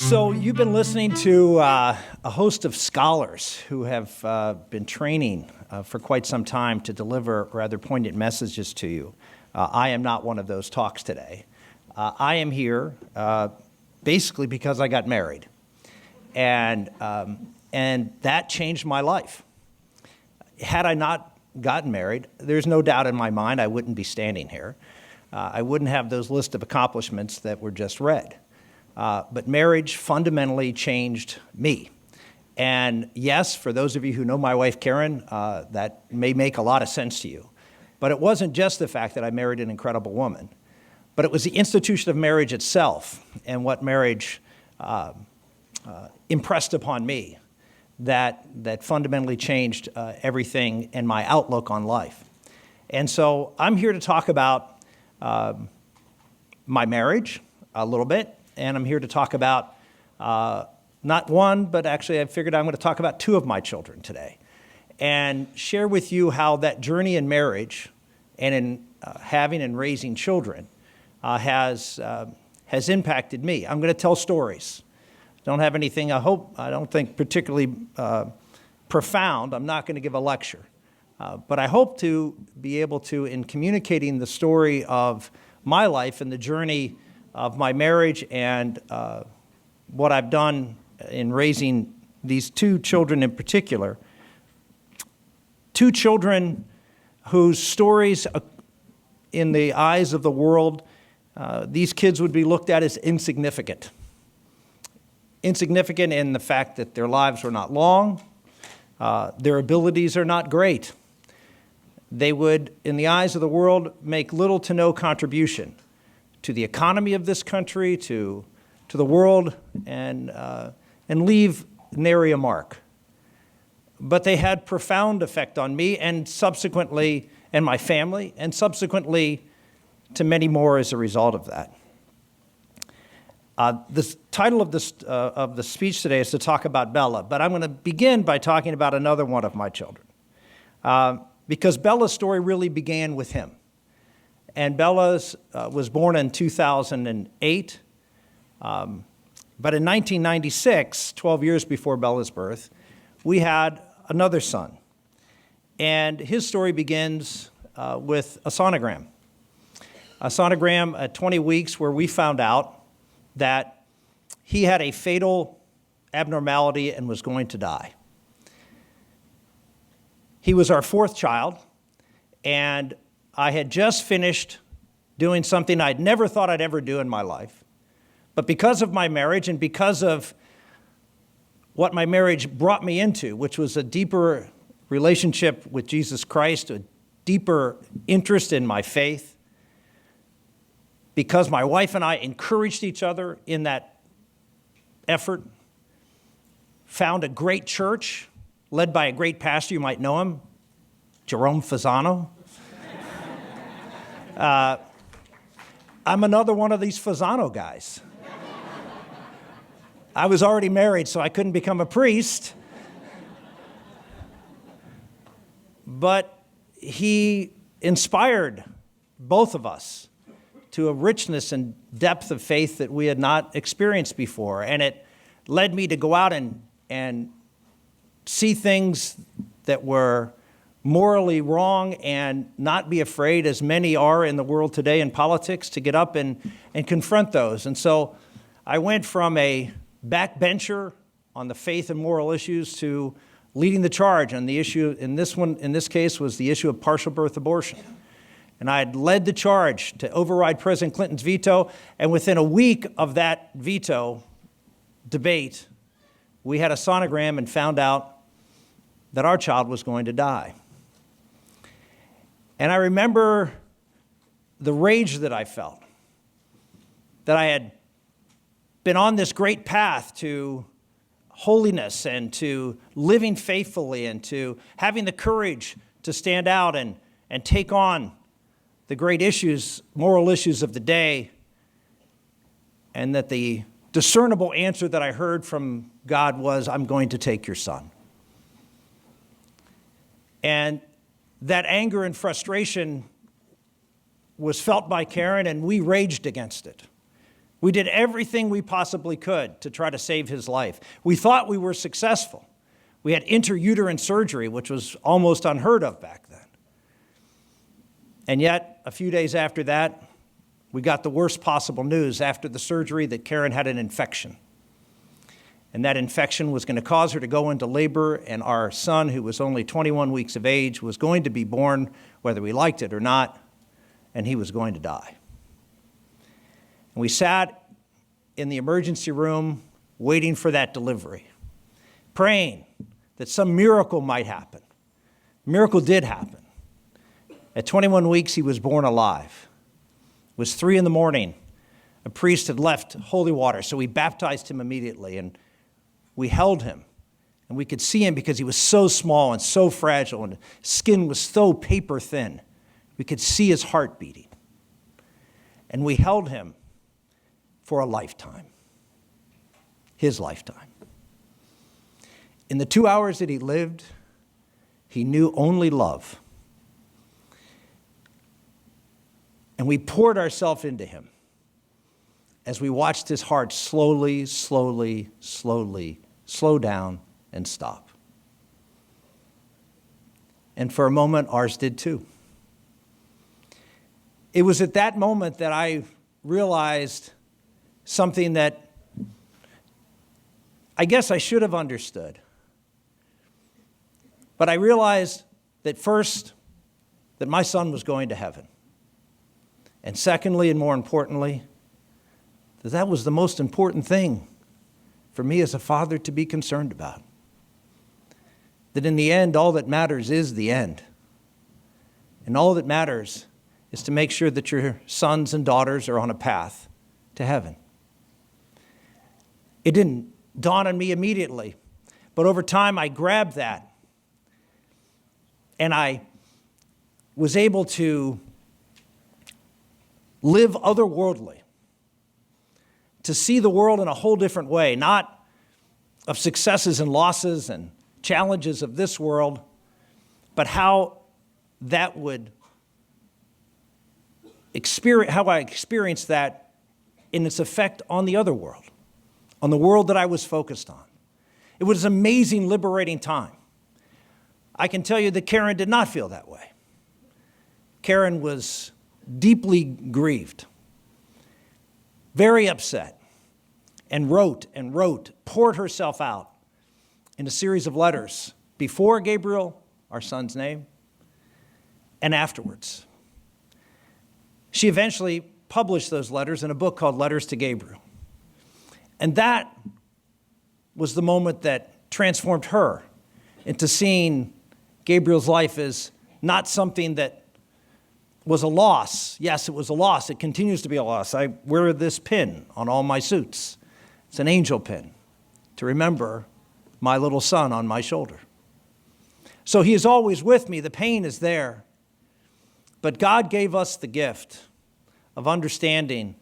So you've been listening to a host of scholars who have been training for quite some time to deliver rather poignant messages to you. I am not one of those talks today. I am here basically because I got married, and that changed my life. Had I not gotten married, there's no doubt in my mind I wouldn't be standing here. I wouldn't have those list of accomplishments that were just read. But marriage fundamentally changed me. And yes, for those of you who know my wife, Karen, that may make a lot of sense to you. But it wasn't just the fact that I married an incredible woman, but it was the institution of marriage itself and what marriage impressed upon me that fundamentally changed everything in my outlook on life. And so I'm here to talk about my marriage a little bit. And I'm here to talk about not one, but actually I figured I'm going to talk about two of my children today and share with you how that journey in marriage and in having and raising children has impacted me. I'm going to tell stories. Don't have anything, I don't think particularly profound. I'm not going to give a lecture. But I hope to be able to, in communicating the story of my life and the journey of my marriage and what I've done in raising these two children in particular. Two children whose stories in the eyes of the world, these kids would be looked at as insignificant. Insignificant in the fact that their lives were not long, their abilities are not great. They would, in the eyes of the world, make little to no contribution to the economy of this country, to the world, and leave nary a mark. But they had profound effect on me and subsequently, and my family, and subsequently to many more as a result of that. The title of the speech today is to talk about Bella, but I'm going to begin by talking about another one of my children. Because Bella's story really began with him. And Bella was born in 2008. But in 1996, 12 years before Bella's birth, we had another son. And his story begins with a sonogram. A sonogram at 20 weeks where we found out that he had a fatal abnormality and was going to die. He was our fourth child, and I had just finished doing something I'd never thought I'd ever do in my life. But because of my marriage and because of what my marriage brought me into, which was a deeper relationship with Jesus Christ, a deeper interest in my faith, because my wife and I encouraged each other in that effort, found a great church led by a great pastor, you might know him, Jerome Fasano. I'm another one of these Fasano guys. I was already married, so I couldn't become a priest. But he inspired both of us to a richness and depth of faith that we had not experienced before. And it led me to go out and see things that were morally wrong and not be afraid, as many are in the world today in politics, to get up and confront those. And so I went from a backbencher on the faith and moral issues to leading the charge on the issue, in this case, was the issue of partial birth abortion. And I had led the charge to override President Clinton's veto, and within a week of that veto debate, we had a sonogram and found out that our child was going to die. And I remember the rage that I felt, that I had been on this great path to holiness and to living faithfully and to having the courage to stand out and take on the great issues, moral issues of the day, and that the discernible answer that I heard from God was, I'm going to take your son. And that anger and frustration was felt by Karen, and we raged against it. We did everything we possibly could to try to save his life. We thought we were successful. We had intrauterine surgery, which was almost unheard of back then. And yet, a few days after that, we got the worst possible news after the surgery that Karen had an infection. And that infection was going to cause her to go into labor, and our son, who was only 21 weeks of age, was going to be born whether we liked it or not, and he was going to die. And we sat in the emergency room waiting for that delivery, praying that some miracle might happen. A miracle did happen. At 21 weeks, he was born alive. It was 3 a.m. A priest had left holy water, so we baptized him immediately, and we held him. And we could see him because he was so small and so fragile, and his skin was so paper thin. We could see his heart beating. And we held him for a lifetime, his lifetime. In the 2 hours that he lived, he knew only love. And we poured ourselves into him as we watched his heart slowly slow down and stop. And for a moment, ours did too. It was at that moment that I realized something that I guess I should have understood. But I realized that first, that my son was going to heaven. And secondly, and more importantly, that was the most important thing for me as a father to be concerned about. That in the end, all that matters is the end. And all that matters is to make sure that your sons and daughters are on a path to heaven. It didn't dawn on me immediately, but over time I grabbed that, and I was able to live otherworldly, to see the world in a whole different way, not of successes and losses and challenges of this world, but how that would how I experienced that in its effect on the other world, on the world that I was focused on. It was an amazing, liberating time. I can tell you that Karen did not feel that way. Karen was deeply grieved, very upset, and wrote, poured herself out in a series of letters before Gabriel, our son's name, and afterwards. She eventually published those letters in a book called Letters to Gabriel. And that was the moment that transformed her into seeing Gabriel's life as not something that was a loss. Yes, it was a loss. It continues to be a loss. I wear this pin on all my suits. It's an angel pin to remember my little son on my shoulder. So he is always with me. The pain is there. But God gave us the gift of understanding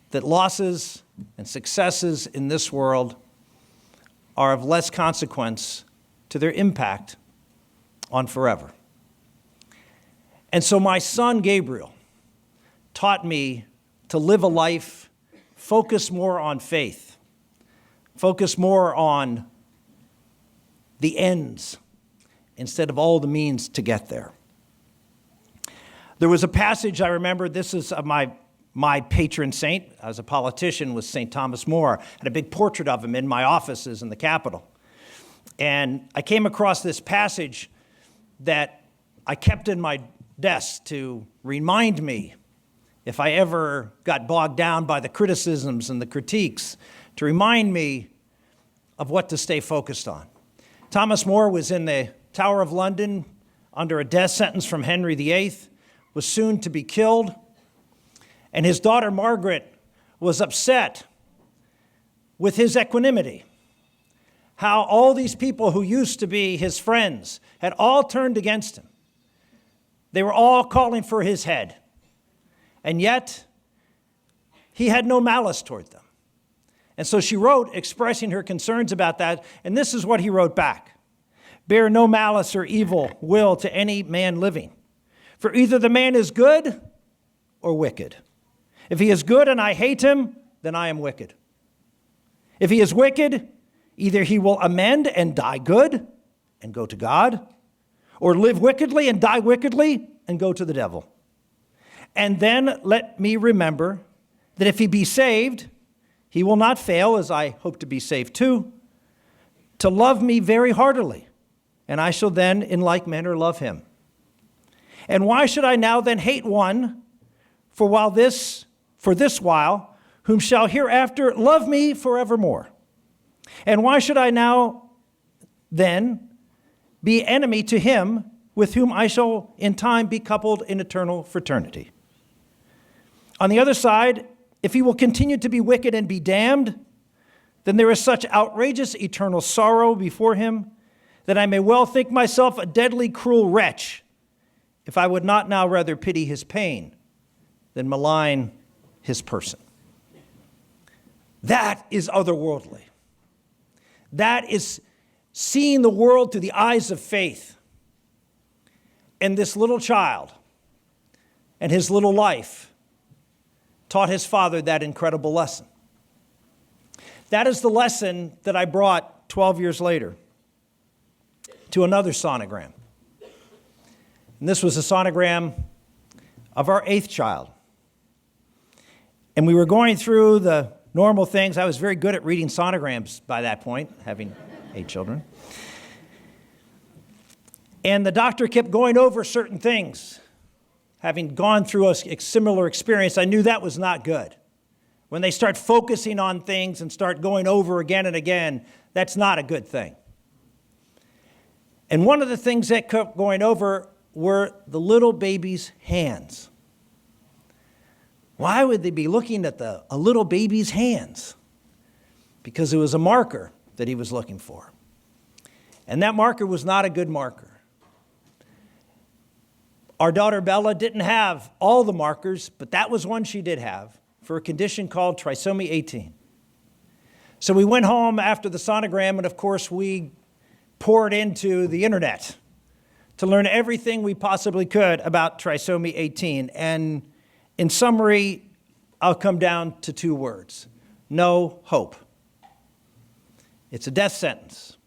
that losses and successes in this world are of less consequence to their impact on forever. And so my son Gabriel taught me to live a life focused more on faith, focused more on the ends instead of all the means to get there. There was a passage I remember, this is my patron saint as a politician was St. Thomas More. I had a big portrait of him in my offices in the Capitol. And I came across this passage that I kept in my desk to remind me, if I ever got bogged down by the criticisms and the critiques, to remind me of what to stay focused on. Thomas More was in the Tower of London under a death sentence from Henry VIII, was soon to be killed, and his daughter Margaret was upset with his equanimity. How all these people who used to be his friends had all turned against him. They were all calling for his head, and yet he had no malice toward them. And so she wrote, expressing her concerns about that, and this is what he wrote back. Bear no malice or evil will to any man living. For either the man is good or wicked. If he is good and I hate him, then I am wicked. If he is wicked, either he will amend and die good and go to God, or live wickedly and die wickedly and go to the devil. And then let me remember that if he be saved, he will not fail, as I hope to be saved too, to love me very heartily, and I shall then in like manner love him. And why should I now then hate one for this while, whom shall hereafter love me forevermore? And why should I now then be enemy to him with whom I shall in time be coupled in eternal fraternity? On the other side, if he will continue to be wicked and be damned, then there is such outrageous eternal sorrow before him that I may well think myself a deadly cruel wretch if I would not now rather pity his pain than malign his person. That is otherworldly. That is seeing the world through the eyes of faith. And this little child and his little life taught his father that incredible lesson. That is the lesson that I brought 12 years later to another sonogram. And this was a sonogram of our 8th child. And we were going through the normal things. I was very good at reading sonograms by that point, having 8 children. And the doctor kept going over certain things. Having gone through a similar experience, I knew that was not good. When they start focusing on things and start going over again and again, that's not a good thing. And one of the things that kept going over were the little baby's hands. Why would they be looking at a little baby's hands? Because it was a marker that he was looking for. And that marker was not a good marker. Our daughter Bella didn't have all the markers, but that was one she did have for a condition called trisomy 18. So we went home after the sonogram, and of course we poured into the internet to learn everything we possibly could about trisomy 18. And in summary, I'll come down to 2 words: no hope. It's a death sentence.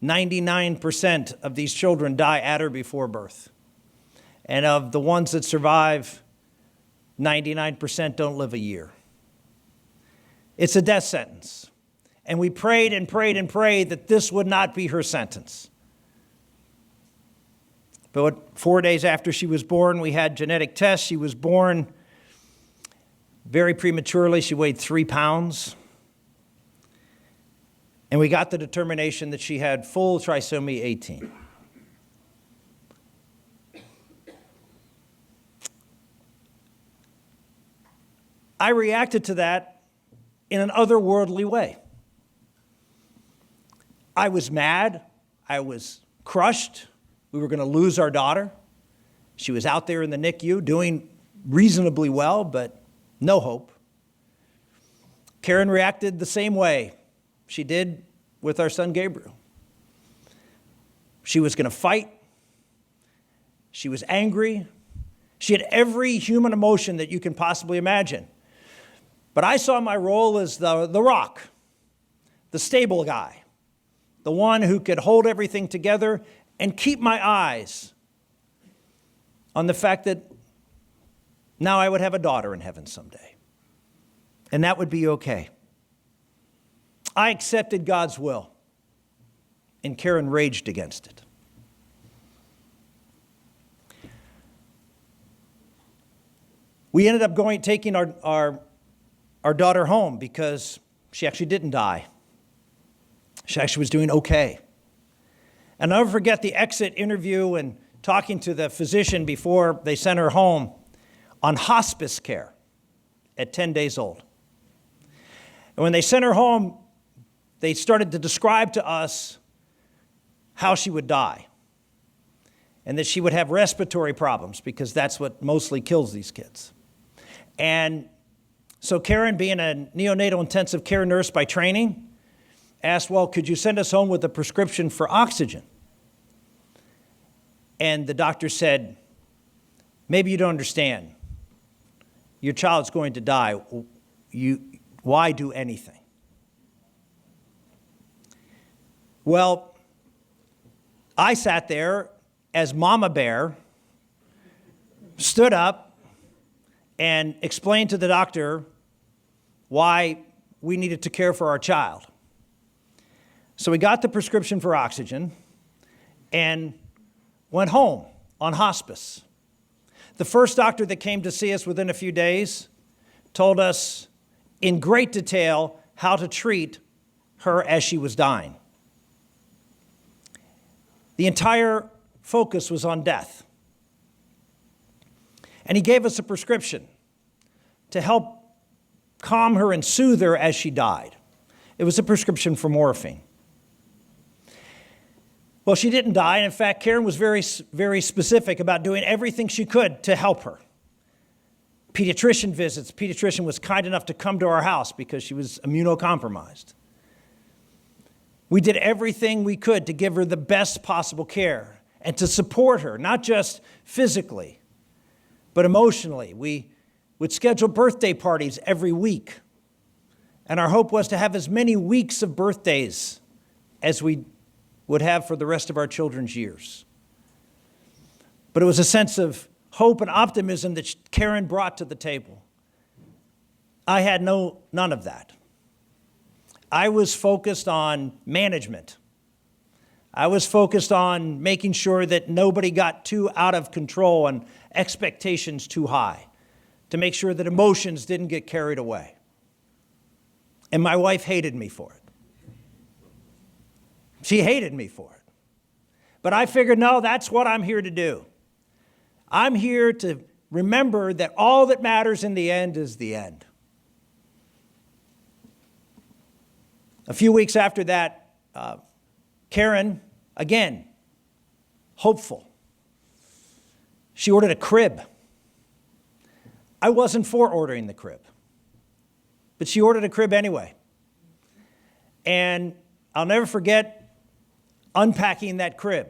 99% of these children die at or before birth. And of the ones that survive, 99% don't live a year. It's a death sentence. And we prayed and prayed and prayed that this would not be her sentence. But 4 days after she was born, we had genetic tests. She was born very prematurely. She weighed 3 pounds. And we got the determination that she had full trisomy 18. I reacted to that in an otherworldly way. I was mad. I was crushed. We were going to lose our daughter. She was out there in the NICU doing reasonably well, but no hope. Karen reacted the same way she did with our son Gabriel. She was going to fight. She was angry. She had every human emotion that you can possibly imagine. But I saw my role as the rock, the stable guy, the one who could hold everything together and keep my eyes on the fact that now I would have a daughter in heaven someday. And that would be okay. I accepted God's will, and Karen raged against it. We ended up taking our daughter home because she actually didn't die. She actually was doing okay. And I'll never forget the exit interview and talking to the physician before they sent her home on hospice care at 10 days old. And when they sent her home, they started to describe to us how she would die and that she would have respiratory problems because that's what mostly kills these kids. And so Karen, being a neonatal intensive care nurse by training, asked, well, could you send us home with a prescription for oxygen? And the doctor said, maybe you don't understand. Your child's going to die. Why do anything? Well, I sat there as Mama Bear, stood up and explained to the doctor why we needed to care for our child. So we got the prescription for oxygen and went home on hospice. The first doctor that came to see us within a few days told us in great detail how to treat her as she was dying. The entire focus was on death. And he gave us a prescription to help calm her and soothe her as she died. It was a prescription for morphine. Well, she didn't die, and in fact, Karen was very, very specific about doing everything she could to help her. Pediatrician visits. The pediatrician was kind enough to come to our house because she was immunocompromised. We did everything we could to give her the best possible care and to support her, not just physically, but emotionally. We would schedule birthday parties every week, and our hope was to have as many weeks of birthdays as we would have for the rest of our children's years. But it was a sense of hope and optimism that Karen brought to the table. I had none of that. I was focused on management. I was focused on making sure that nobody got too out of control and expectations too high, to make sure that emotions didn't get carried away. And my wife hated me for it. She hated me for it. But I figured, no, that's what I'm here to do. I'm here to remember that all that matters in the end is the end. A few weeks after that, Karen, again, hopeful. She ordered a crib. I wasn't for ordering the crib, but she ordered a crib anyway. And I'll never forget unpacking that crib.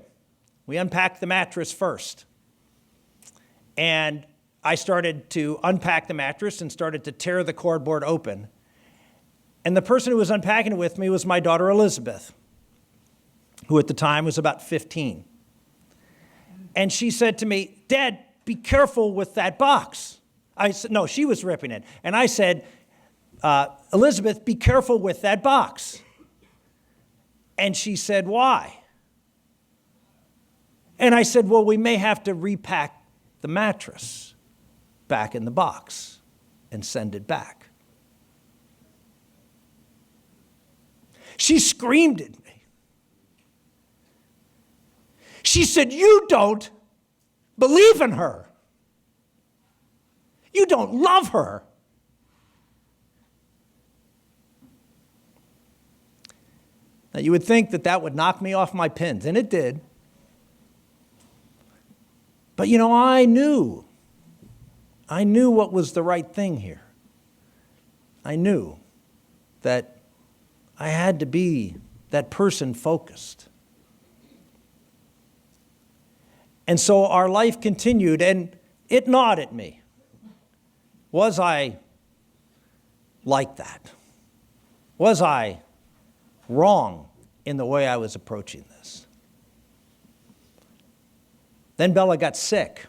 We unpacked the mattress first. And I started to unpack the mattress and started to tear the cardboard open. And the person who was unpacking it with me was my daughter Elizabeth, who at the time was about 15. And she said to me, "Dad, be careful with that box." I said, no, she was ripping it. And I said, "Elizabeth, be careful with that box." And she said, "Why?" And I said, "Well, we may have to repack the mattress back in the box and send it back." She screamed at me. She said, "You don't believe in her. You don't love her." Now, you would think that that would knock me off my pins, and it did. But I knew what was the right thing here. I knew that I had to be that person focused. And so our life continued, and it gnawed at me. Was I like that? Was I wrong in the way I was approaching this? Then Bella got sick.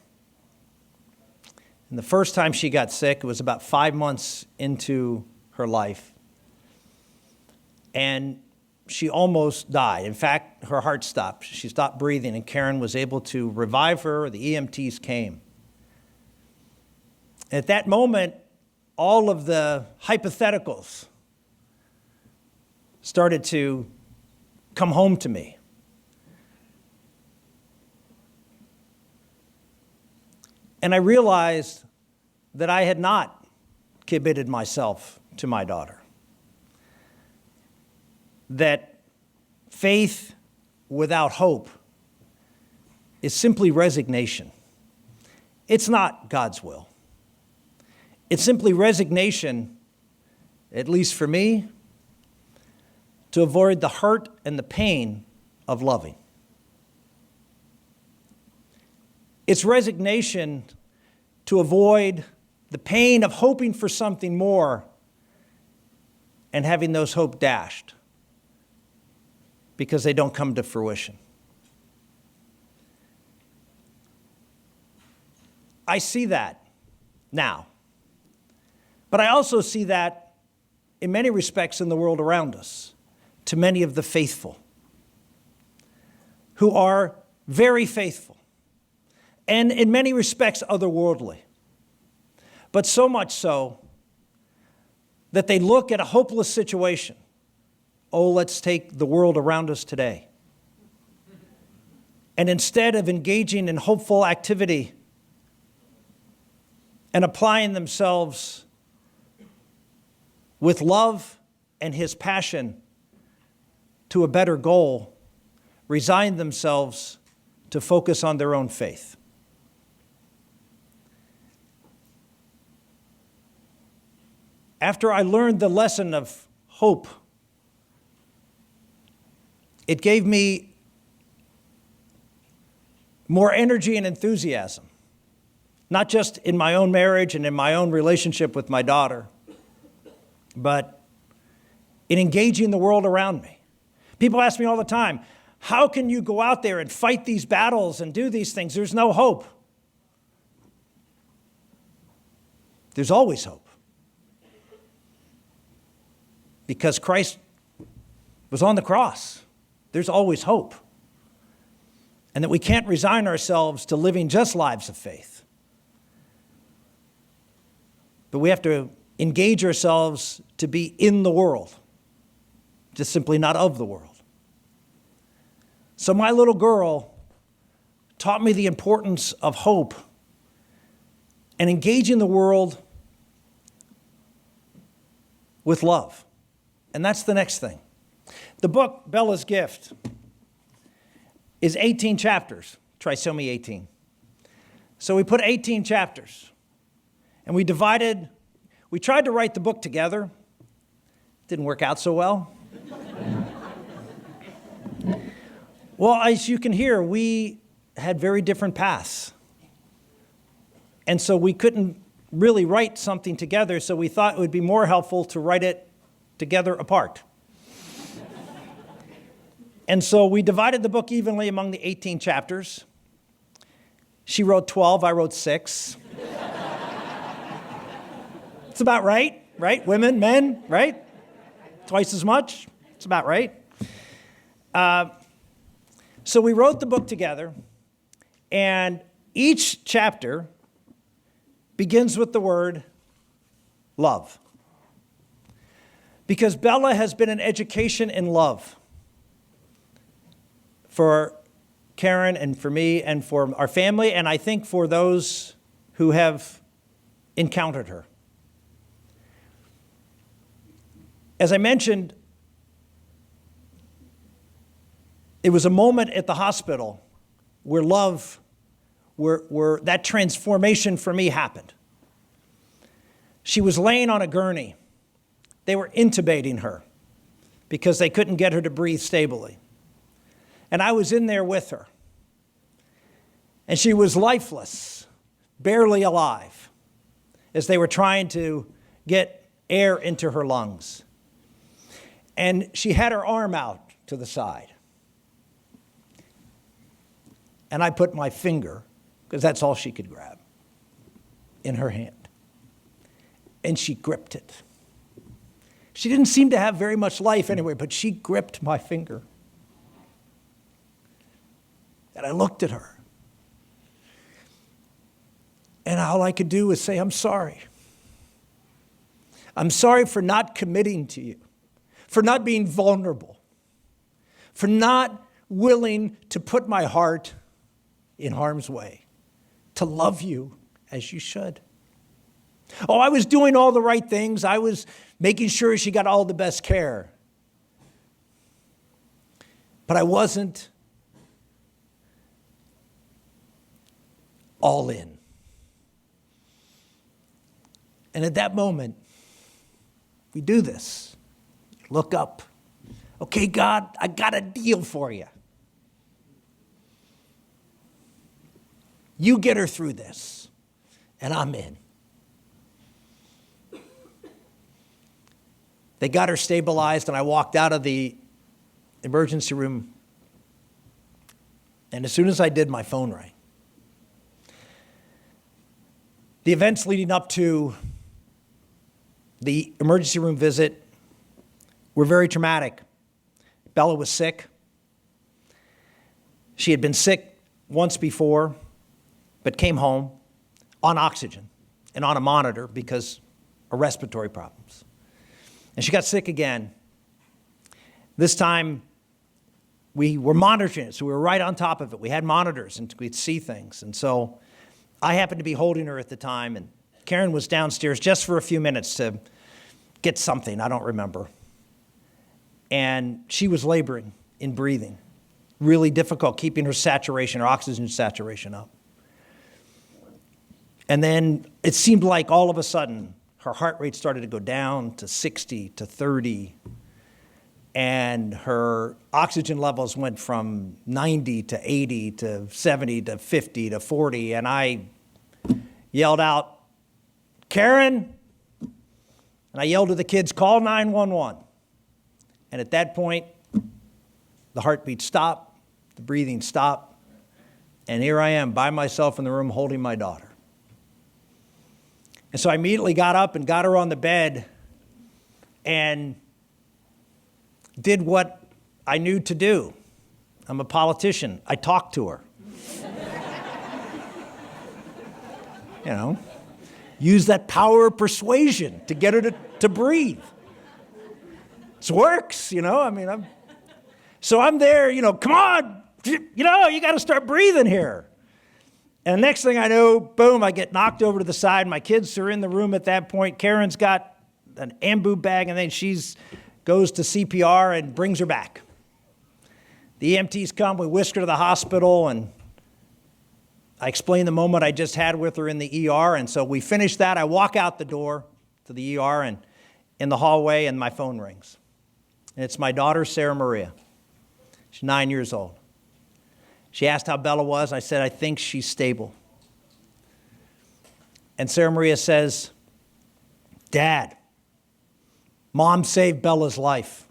And the first time she got sick, it was about 5 months into her life. And she almost died. In fact, her heart stopped. She stopped breathing, and Karen was able to revive her. The EMTs came. At that moment, all of the hypotheticals started to come home to me. And I realized that I had not committed myself to my daughter. That faith without hope is simply resignation. It's not God's will. It's simply resignation, at least for me, to avoid the hurt and the pain of loving. It's resignation to avoid the pain of hoping for something more and having those hope dashed because they don't come to fruition. I see that now. But I also see that in many respects in the world around us, to many of the faithful who are very faithful and in many respects otherworldly. But so much so that they look at a hopeless situation. Oh, let's take the world around us today. And instead of engaging in hopeful activity and applying themselves with love and his passion to a better goal, resign themselves to focus on their own faith. After I learned the lesson of hope, it gave me more energy and enthusiasm, not just in my own marriage and in my own relationship with my daughter, but in engaging the world around me. People ask me all the time, how can you go out there and fight these battles and do these things? There's no hope. There's always hope. Because Christ was on the cross. There's always hope. And that we can't resign ourselves to living just lives of faith. But we have to engage ourselves to be in the world, just simply not of the world. So my little girl taught me the importance of hope and engaging the world with love. And that's the next thing. The book, Bella's Gift, is 18 chapters. Trisomy 18. So we put 18 chapters. And we tried to write the book together. Didn't work out so well. Well, as you can hear, we had very different paths. And so we couldn't really write something together, so we thought it would be more helpful to write it together apart. And so we divided the book evenly among the 18 chapters. She wrote 12, I wrote 6. It's about right? Women, men, right? Twice as much? It's about right. So we wrote the book together, and each chapter begins with the word love. Because Bella has been an education in love for Karen and for me and for our family, and I think for those who have encountered her. As I mentioned, it was a moment at the hospital where where that transformation for me happened. She was laying on a gurney. They were intubating her because they couldn't get her to breathe stably. And I was in there with her. And she was lifeless, barely alive, as they were trying to get air into her lungs. And she had her arm out to the side. And I put my finger, because that's all she could grab, in her hand. And she gripped it. She didn't seem to have very much life anyway, but she gripped my finger. And I looked at her. And all I could do was say, I'm sorry. I'm sorry for not committing to you, for not being vulnerable, for not willing to put my heart in harm's way, to love you as you should. Oh, I was doing all the right things. I was making sure she got all the best care. But I wasn't all in. And at that moment, we do this. Look up. Okay, God, I got a deal for you. You get her through this, and I'm in. They got her stabilized, and I walked out of the emergency room. And as soon as I did, my phone rang. The events leading up to the emergency room visit were very traumatic. Bella was sick. She had been sick once before, but came home on oxygen and on a monitor because of respiratory problems. And she got sick again. This time, we were monitoring it, so we were right on top of it. We had monitors, and we'd see things. And so I happened to be holding her at the time, and Karen was downstairs just for a few minutes to get something, I don't remember. And she was laboring in breathing. Really difficult keeping her saturation, her oxygen saturation up. And then it seemed like all of a sudden her heart rate started to go down to 60 to 30, and her oxygen levels went from 90 to 80 to 70 to 50 to 40, and I yelled out, "Karen!" And I yelled to the kids, "Call 911. And at that point, the heartbeat stopped, the breathing stopped, and here I am by myself in the room holding my daughter. And so I immediately got up and got her on the bed and did what I knew to do. I'm a politician. I talked to her. Use that power of persuasion to get her to breathe. It works, So I'm there, come on, you got to start breathing here. And the next thing I know, boom, I get knocked over to the side. My kids are in the room at that point. Karen's got an ambu bag, and then she goes to CPR and brings her back. The EMTs come, we whisk her to the hospital, and I explain the moment I just had with her in the ER. And so we finish that. I walk out the door to the ER and in the hallway, and my phone rings. And it's my daughter, Sarah Maria. She's 9 years old. She asked how Bella was. I said, "I think she's stable." And Sarah Maria says, "Dad, Mom saved Bella's life."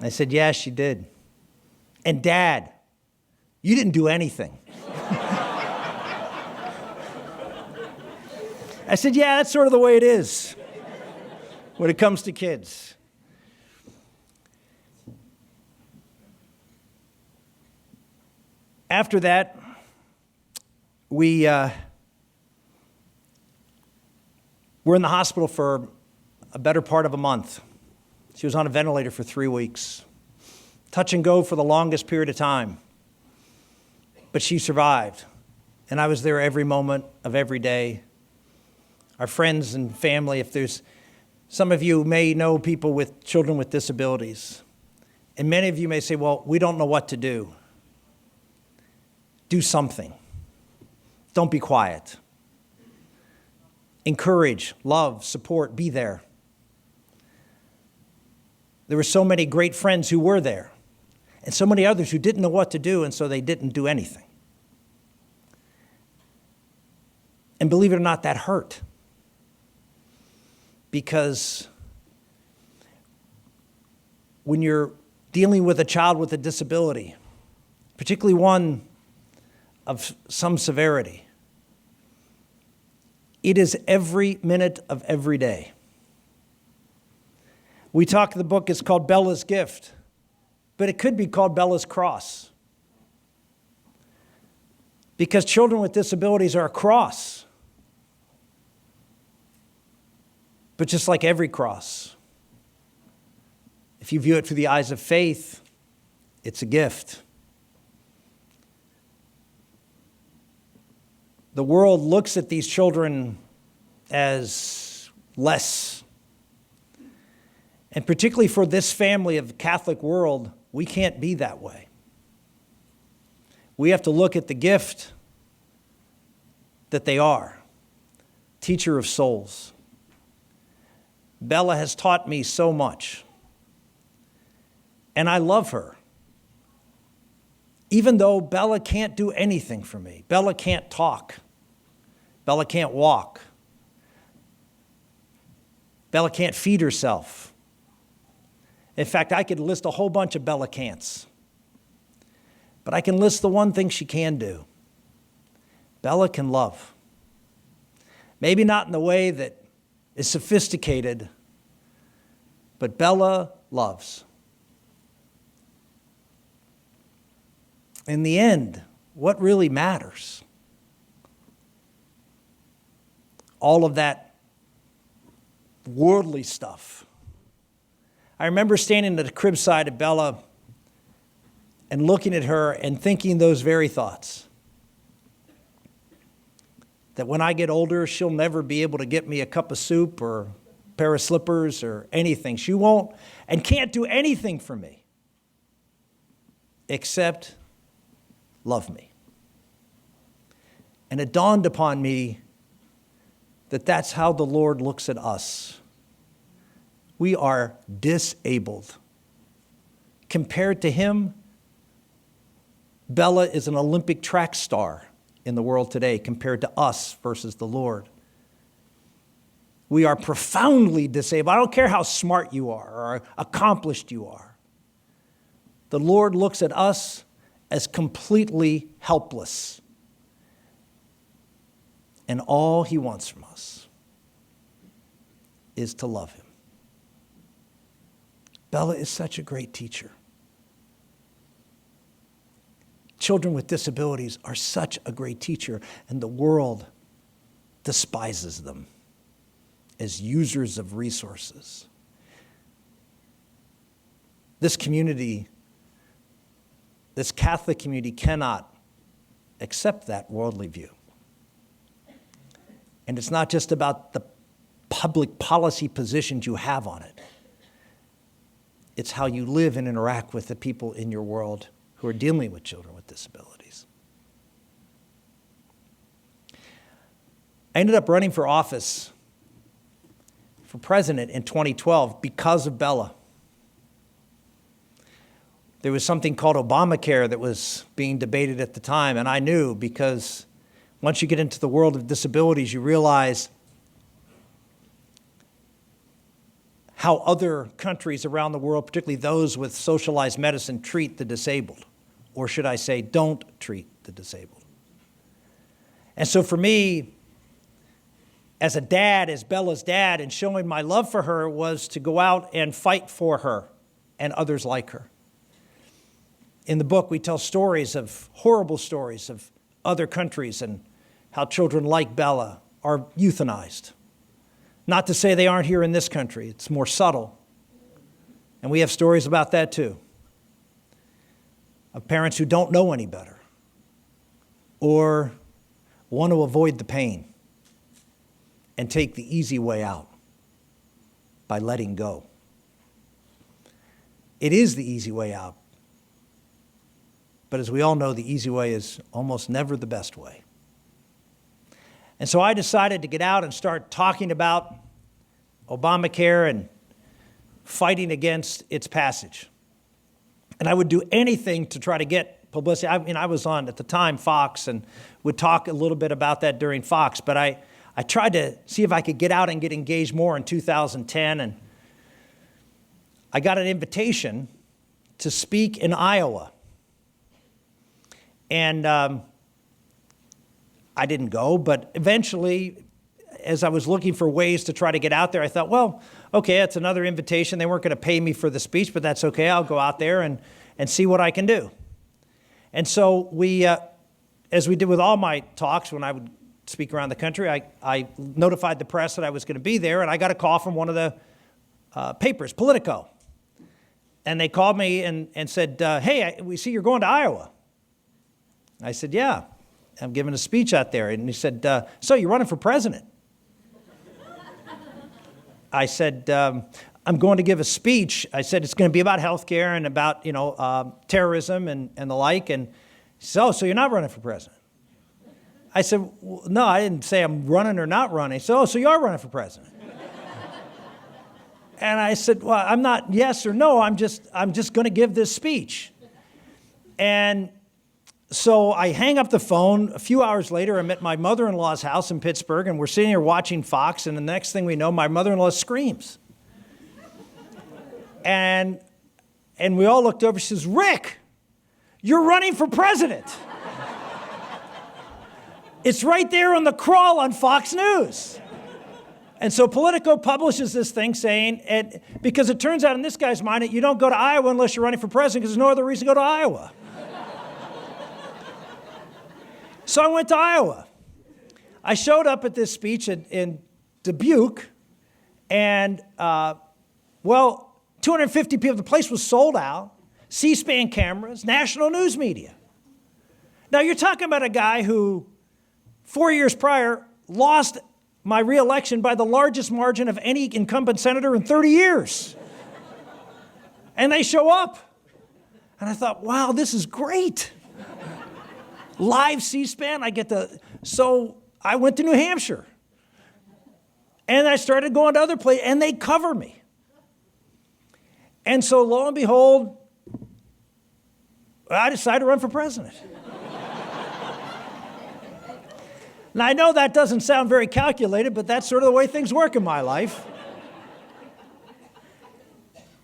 I said, "Yeah, she did." "And Dad, you didn't do anything." I said, "Yeah, that's sort of the way it is when it comes to kids." After that, we were in the hospital for a better part of a month. She was on a ventilator for 3 weeks. Touch and go for the longest period of time. But she survived. And I was there every moment of every day. Our friends and family, some of you may know people with children with disabilities. And many of you may say, "Well, we don't know what to do." Do something. Don't be quiet. Encourage, love, support, be there. There were so many great friends who were there, and so many others who didn't know what to do, and so they didn't do anything. And believe it or not, that hurt. Because when you're dealing with a child with a disability, particularly one of some severity, it is every minute of every day. The book is called Bella's Gift, but it could be called Bella's Cross. Because children with disabilities are a cross. But just like every cross, if you view it through the eyes of faith, it's a gift. The world looks at these children as less. And particularly for this family of the Catholic world, we can't be that way. We have to look at the gift that they are, teacher of souls. Bella has taught me so much, and I love her. Even though Bella can't do anything for me. Bella can't talk. Bella can't walk. Bella can't feed herself. In fact, I could list a whole bunch of Bella can'ts. But I can list the one thing she can do. Bella can love. Maybe not in the way that is sophisticated, but Bella loves. In the end, what really matters? All of that worldly stuff. I remember standing at the crib side of Bella and looking at her and thinking those very thoughts. That when I get older, she'll never be able to get me a cup of soup or a pair of slippers or anything. She won't and can't do anything for me except love me. And it dawned upon me that that's how the Lord looks at us. We are disabled. Compared to him, Bella is an Olympic track star in the world today compared to us versus the Lord. We are profoundly disabled. I don't care how smart you are or accomplished you are. The Lord looks at us as completely helpless. And all he wants from us is to love him. Bella is such a great teacher. Children with disabilities are such a great teacher, and the world despises them as users of resources. This community, this Catholic community, cannot accept that worldly view. And it's not just about the public policy positions you have on it. It's how you live and interact with the people in your world who are dealing with children with disabilities. I ended up running for office for president in 2012 because of Bella. There was something called Obamacare that was being debated at the time, and I knew because once you get into the world of disabilities, you realize how other countries around the world, particularly those with socialized medicine, treat the disabled. Or should I say, don't treat the disabled. And so for me, as a dad, as Bella's dad, and showing my love for her was to go out and fight for her and others like her. In the book, we tell stories of horrible stories of other countries and how children like Bella are euthanized. Not to say they aren't here in this country. It's more subtle. And we have stories about that too. Of parents who don't know any better or want to avoid the pain and take the easy way out by letting go. It is the easy way out. But as we all know, the easy way is almost never the best way. And so I decided to get out and start talking about Obamacare and fighting against its passage. And I would do anything to try to get publicity. I was on, at the time, Fox, and would talk a little bit about that during Fox. But I tried to see if I could get out and get engaged more in 2010. And I got an invitation to speak in Iowa. And I didn't go, but eventually, as I was looking for ways to try to get out there, I thought, well, okay, that's another invitation. They weren't going to pay me for the speech, but that's okay. I'll go out there and see what I can do. And so we, as we did with all my talks when I would speak around the country, I notified the press that I was going to be there, and I got a call from one of the papers, Politico. And they called me and said, hey, we see you're going to Iowa. I said, yeah. I'm giving a speech out there. And he said, so you're running for president? I said, I'm going to give a speech. I said, it's going to be about healthcare and about, terrorism and the like. And he said, oh, so you're not running for president? I said, well, no, I didn't say I'm running or not running. He said, oh, so you are running for president? And I said, well, I'm not yes or no. I'm just going to give this speech. And So I hang up the phone. A few hours later, I'm at my mother-in-law's house in Pittsburgh, and we're sitting here watching Fox, and the next thing we know, my mother-in-law screams. And we all looked over. She says, "Rick, you're running for president." It's right there on the crawl on Fox News. And so Politico publishes this thing saying, because it turns out in this guy's mind that you don't go to Iowa unless you're running for president because there's no other reason to go to Iowa. So I went to Iowa. I showed up at this speech in Dubuque, and 250 people. The place was sold out. C-SPAN cameras, national news media. Now you're talking about a guy who 4 years prior lost my re-election by the largest margin of any incumbent senator in 30 years. And they show up. And I thought, wow, this is great. Live C-SPAN, so I went to New Hampshire. And I started going to other places, and they cover me. And so lo and behold, I decided to run for president. Now, I know that doesn't sound very calculated, but that's sort of the way things work in my life.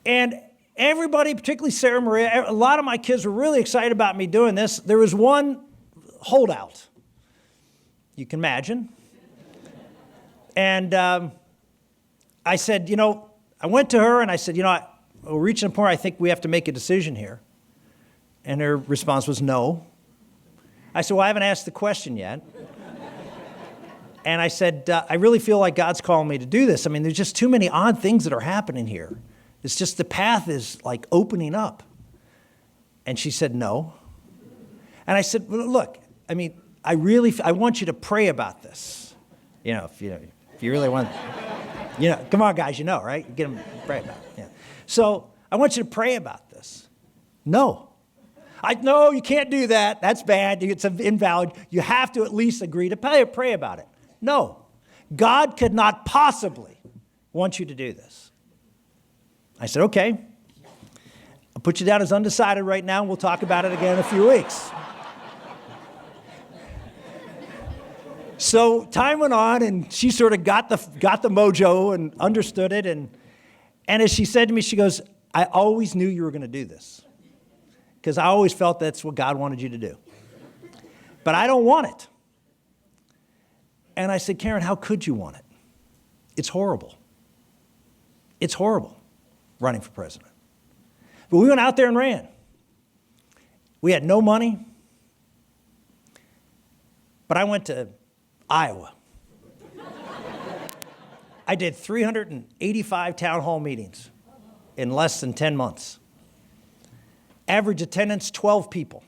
And everybody, particularly Sarah Maria, a lot of my kids were really excited about me doing this. There was one holdout, you can imagine. And I said, I went to her and I said, we're reaching a point I think we have to make a decision here. And her response was no. I said, well, I haven't asked the question yet. And I said, I really feel like God's calling me to do this. I mean, there's just too many odd things that are happening here. It's just the path is like opening up. And she said, no. And I said, well, look, I mean, I want you to pray about this. If you really want, come on, guys, right? Get them to pray about it. Yeah. So I want you to pray about this. No. No, you can't do that. That's bad. It's invalid. You have to at least agree to pray about it. No, God could not possibly want you to do this. I said, okay, I'll put you down as undecided right now, and we'll talk about it again in a few weeks. So time went on, and she sort of got the mojo and understood it. And as she said to me, she goes, I always knew you were going to do this because I always felt that's what God wanted you to do. But I don't want it. And I said, Karen, how could you want it? It's horrible. It's horrible running for president. But we went out there and ran. We had no money. But I went to Iowa. I did 385 town hall meetings in less than 10 months. Average attendance, 12 people.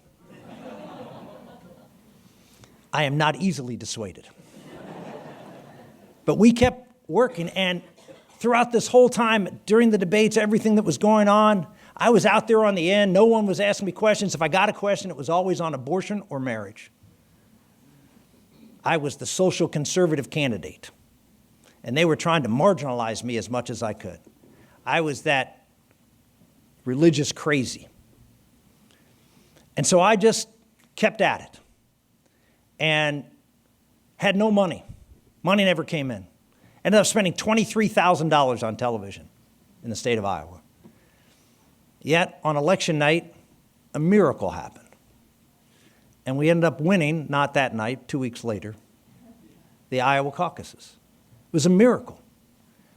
I am not easily dissuaded. But we kept working, and throughout this whole time, during the debates, everything that was going on, I was out there on the end. No one was asking me questions. If I got a question, it was always on abortion or marriage. I was the social conservative candidate, and they were trying to marginalize me as much as I could. I was that religious crazy. And so I just kept at it and had no money. Money never came in. Ended up spending $23,000 on television in the state of Iowa. Yet, on election night, a miracle happened. And we ended up winning, not that night, 2 weeks later, the Iowa caucuses. It was a miracle.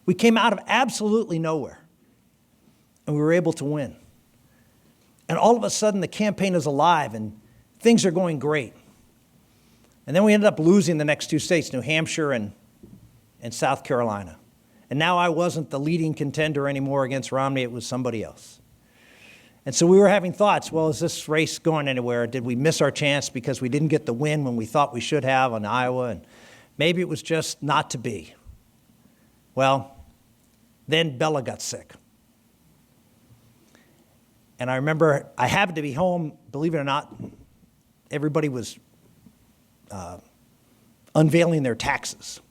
We came out of absolutely nowhere, and we were able to win. And all of a sudden, the campaign is alive, and things are going great. And then we ended up losing the next two states, New Hampshire and South Carolina. And now I wasn't the leading contender anymore against Romney, it was somebody else. And so we were having thoughts, well, is this race going anywhere? Did we miss our chance because we didn't get the win when we thought we should have on Iowa? And maybe it was just not to be. Well, then Bella got sick. And I remember I happened to be home, believe it or not, everybody was unveiling their taxes.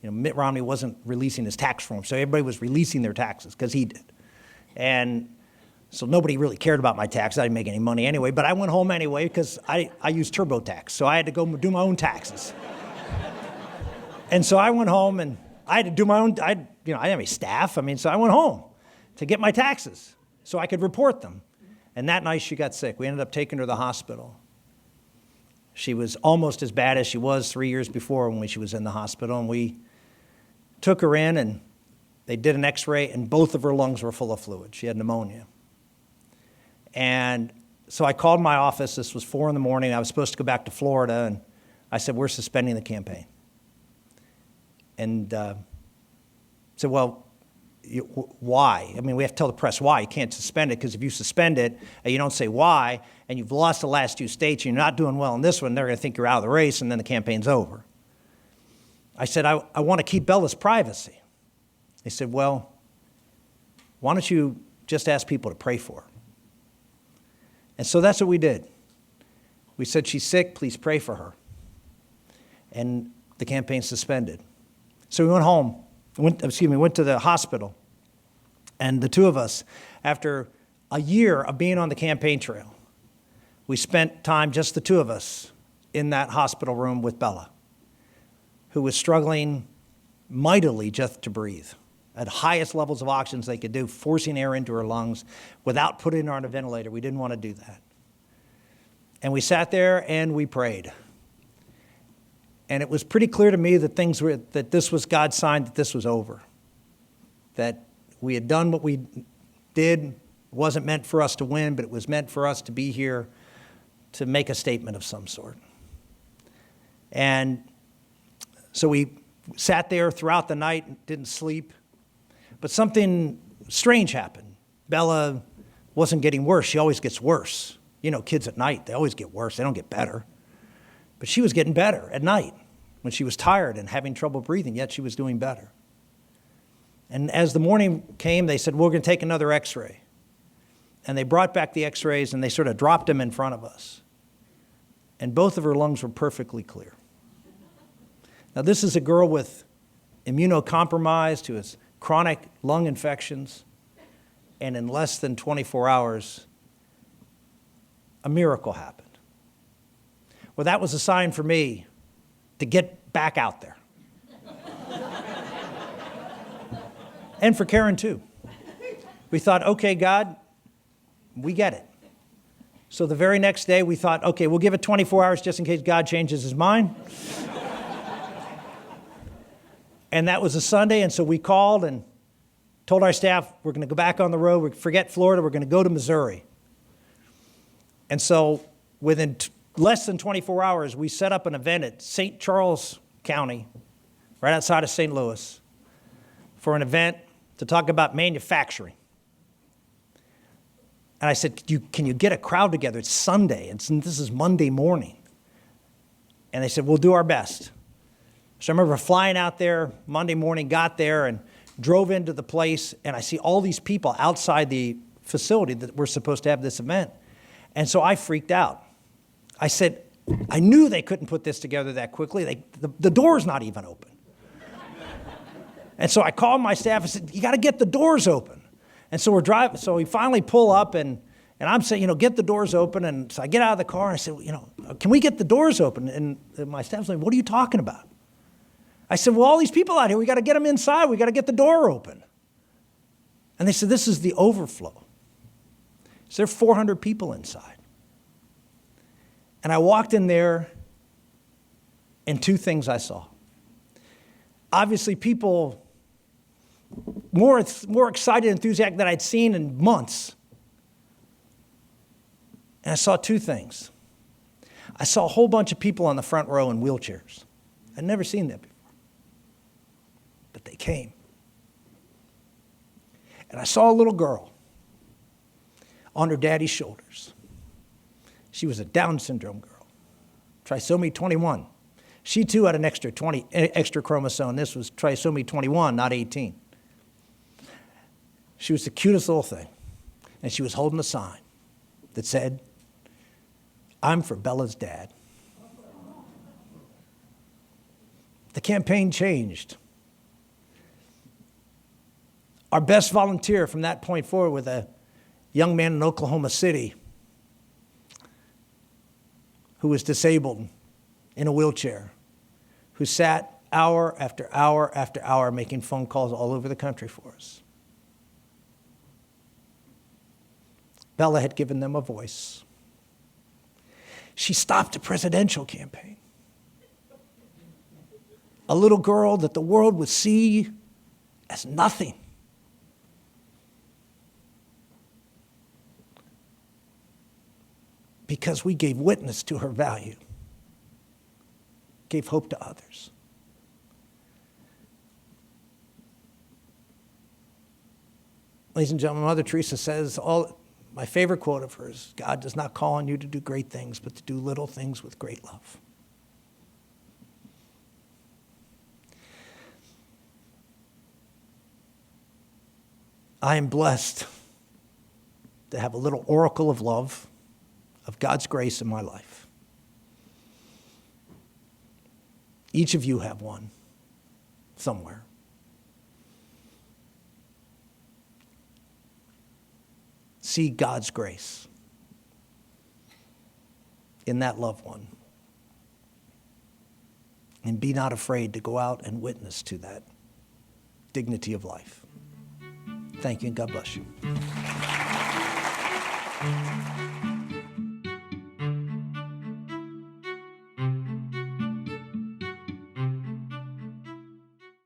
Mitt Romney wasn't releasing his tax form, so everybody was releasing their taxes because he did. And So nobody really cared about my taxes. I didn't make any money anyway, but I went home anyway because I used TurboTax. So I had to go do my own taxes. And so I went home and I had to do my own, I didn't have any staff. So I went home to get my taxes so I could report them. And that night she got sick. We ended up taking her to the hospital. She was almost as bad as she was 3 years before when she was in the hospital. And we took her in and they did an x-ray and both of her lungs were full of fluid. She had pneumonia. And so I called my office. This was 4 a.m. I was supposed to go back to Florida. And I said, we're suspending the campaign. And said, well, why? We have to tell the press why. You can't suspend it because if you suspend it and you don't say why and you've lost the last 2 states and you're not doing well in this one, they're going to think you're out of the race and then the campaign's over. I said, I want to keep Bella's privacy. They said, well, why don't you just ask people to pray for her? And so that's what we did. We said, she's sick, please pray for her. And the campaign suspended. So we went home, went to the hospital. And the two of us, after a year of being on the campaign trail, we spent time, just the two of us, in that hospital room with Bella, who was struggling mightily just to breathe. At highest levels of oxygen they could do, forcing air into her lungs without putting her on a ventilator. We didn't want to do that. And we sat there and we prayed. And it was pretty clear to me that this was God's sign that this was over. That we had done what we did. It wasn't meant for us to win, but it was meant for us to be here to make a statement of some sort. And so we sat there throughout the night, didn't sleep. But something strange happened. Bella wasn't getting worse. She always gets worse. Kids at night, they always get worse. They don't get better. But she was getting better at night when she was tired and having trouble breathing, yet she was doing better. And as the morning came, they said, we're going to take another x-ray. And they brought back the x-rays and they sort of dropped them in front of us. And both of her lungs were perfectly clear. Now, this is a girl with immunocompromised who has chronic lung infections, and in less than 24 hours, a miracle happened. Well, that was a sign for me to get back out there. And for Karen, too. We thought, okay, God, we get it. So the very next day, we thought, okay, we'll give it 24 hours just in case God changes his mind. And that was a Sunday, and so we called and told our staff, we're going to go back on the road, we forget Florida, we're going to go to Missouri. And so within less than 24 hours, we set up an event at St. Charles County, right outside of St. Louis, for an event to talk about manufacturing. And I said, can you get a crowd together? It's Sunday, and this is Monday morning. And they said, we'll do our best. So I remember flying out there Monday morning, got there and drove into the place, and I see all these people outside the facility that we're supposed to have this event. And so I freaked out. I said, I knew they couldn't put this together that quickly. The door's not even open. And so I called my staff and said, you got to get the doors open. And so we're driving. So we finally pull up, and I'm saying, get the doors open. And so I get out of the car, and I said, can we get the doors open? And my staff's like, what are you talking about? I said, well, all these people out here, we got to get them inside. We got to get the door open. And they said, this is the overflow. So there are 400 people inside. And I walked in there, and 2 things I saw. Obviously, people more excited and enthusiastic than I'd seen in months. And I saw 2 things. I saw a whole bunch of people on the front row in wheelchairs. I'd never seen that before. But they came. And I saw a little girl on her daddy's shoulders. She was a Down syndrome girl, trisomy 21. She too had an extra chromosome. This was trisomy 21, not 18. She was the cutest little thing. And she was holding a sign that said, I'm for Bella's dad. The campaign changed. Our best volunteer from that point forward with a young man in Oklahoma City who was disabled in a wheelchair, who sat hour after hour after hour making phone calls all over the country for us. Bella had given them a voice. She stopped a presidential campaign. A little girl that the world would see as nothing. Because we gave witness to her value, gave hope to others. Ladies and gentlemen, Mother Teresa says, my favorite quote of hers, God does not call on you to do great things, but to do little things with great love. I am blessed to have a little oracle of love, of God's grace in my life. Each of you have one somewhere. See God's grace in that loved one. And be not afraid to go out and witness to that dignity of life. Thank you, and God bless you.